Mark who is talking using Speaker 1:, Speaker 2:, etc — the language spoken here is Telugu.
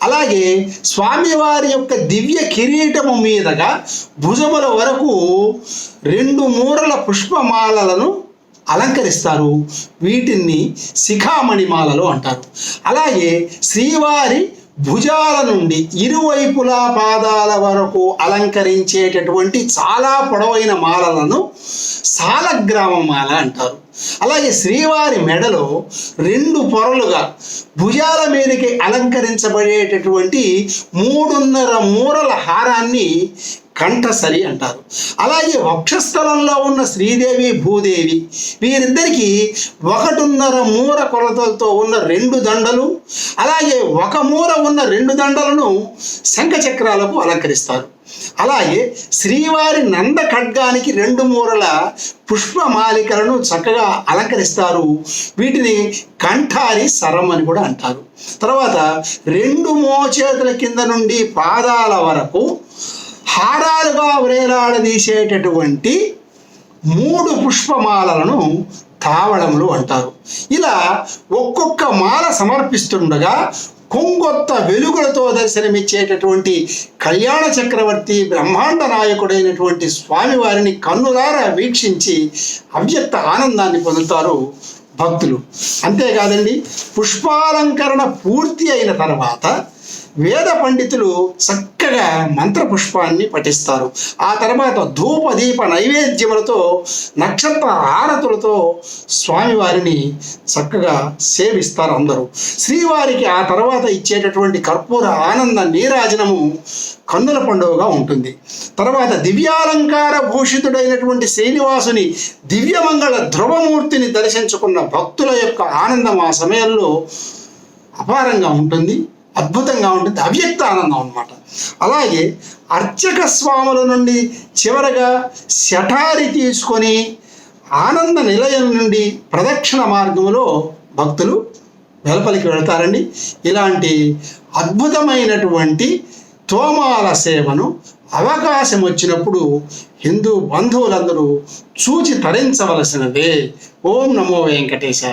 Speaker 1: అలాగే స్వామివారి యొక్క దివ్య కిరీటము మీదగా భుజముల వరకు 2 మూరల పుష్పమాలలను అలంకరిస్తారు. వీటిని శిఖామణి మాలలు అంటారు. అలాగే శ్రీవారి భుజాల నుండి ఇరువైపులా పాదాల వరకు అలంకరించేటటువంటి చాలా పొడవైన మాలలను సాలగ్రామ మాల అంటారు. అలాగే శ్రీవారి మెడలో 2 పొరలుగా భుజాల మీదకి అలంకరించబడేటటువంటి 3.5 మూరల హారాన్ని కంఠసరి అంటారు. అలాగే వక్షస్థలంలో ఉన్న శ్రీదేవి భూదేవి వీరిద్దరికీ 1.5 మూర కొలతలతో ఉన్న 2 దండలు, అలాగే 1 మూర ఉన్న 2 దండలను శంఖచక్రాలకు అలంకరిస్తారు. అలాగే శ్రీవారి నంద ఖడ్గానికి 2 మూరల పుష్పమాలికలను చక్కగా అలంకరిస్తారు. వీటిని కంఠారి సరం అని కూడా అంటారు. తర్వాత 2 మోచేతుల కింద నుండి పాదాల వరకు హారాలుగా వ్రేలాడదీసేటటువంటి 3 పుష్పమాలలను తావళములు అంటారు. ఇలా ఒక్కొక్క మాల సమర్పిస్తుండగా కొంగొత్త వెలుగులతో దర్శనమిచ్చేటటువంటి కళ్యాణ చక్రవర్తి బ్రహ్మాండ నాయకుడైనటువంటి స్వామివారిని కన్నులారా వీక్షించి అవ్యక్త ఆనందాన్ని పొందుతారు భక్తులు. అంతేకాదండి, పుష్పాలంకరణ పూర్తి అయిన తర్వాత వేద పండితులు చక్కగా మంత్రపుష్పాన్ని పఠిస్తారు. ఆ తర్వాత ధూప దీప నైవేద్యములతో నక్షత్ర హారతులతో స్వామివారిని చక్కగా సేవిస్తారు అందరూ. శ్రీవారికి ఆ తర్వాత ఇచ్చేటటువంటి కర్పూర ఆనంద నీరాజనము కన్నుల పండుగగా ఉంటుంది. తర్వాత దివ్యాలంకార భూషితుడైనటువంటి శ్రీనివాసుని దివ్యమంగళ ధ్రువమూర్తిని దర్శించుకున్న భక్తుల యొక్క ఆనందం ఆ సమయంలో అపారంగా ఉంటుంది, అద్భుతంగా ఉంటుంది, అవ్యక్త ఆనందం అన్నమాట. అలాగే అర్చక స్వాముల నుండి చివరగా శఠారి తీసుకొని ఆనంద నిలయం నుండి ప్రదక్షిణ మార్గంలో భక్తులు వెలుపలికి వెళతారండి. ఇలాంటి అద్భుతమైనటువంటి తోమాల సేవను అవకాశం వచ్చినప్పుడు హిందూ బంధువులందరూ చూచి తరించవలసినదే. ఓం నమో వెంకటేశాయ.